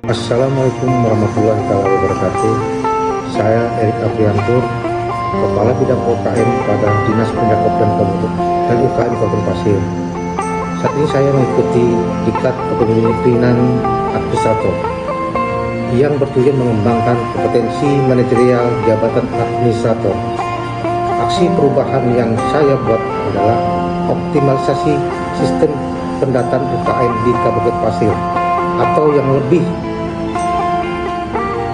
Assalamualaikum warahmatullahi wabarakatuh. Saya Erik Apriantur, Kepala Bidang UKM pada Dinas Pendidikan dan UKM Kabupaten Pasir. Saat ini saya mengikuti diklat kepemimpinan administrator yang bertujuan mengembangkan kompetensi manajerial jabatan administrator. Aksi perubahan yang saya buat adalah optimalisasi sistem pendataan UKM di Kabupaten Pasir, atau yang lebih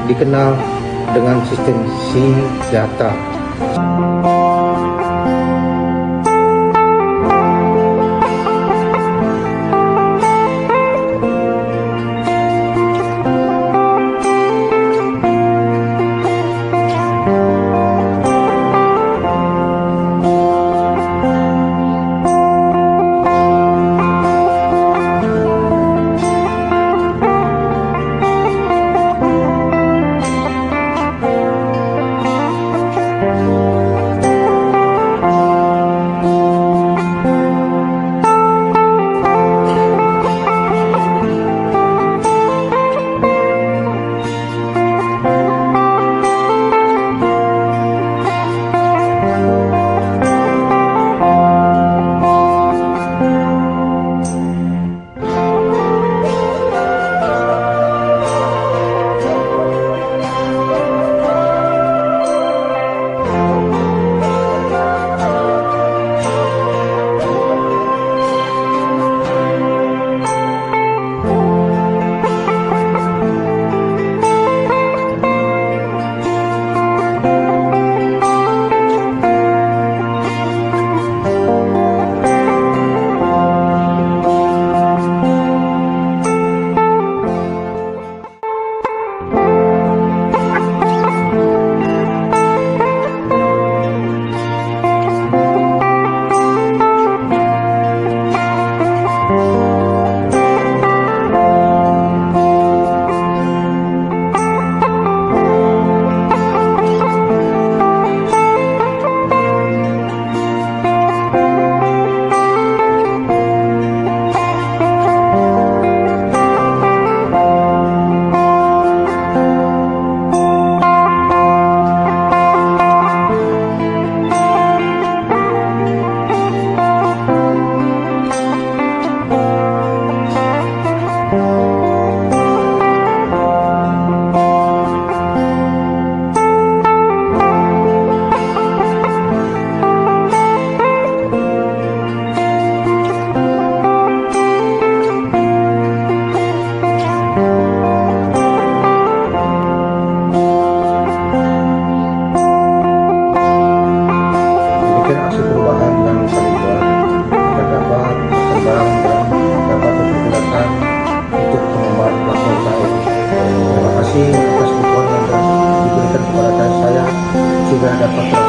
dikenal dengan sistem SIDATA. Aksi perubahan yang saya buat agar dapat berkembang dan dapat digunakan untuk pengembangan platform saya. Terima kasih atas dukungan yang diberikan kepada saya sehingga dapat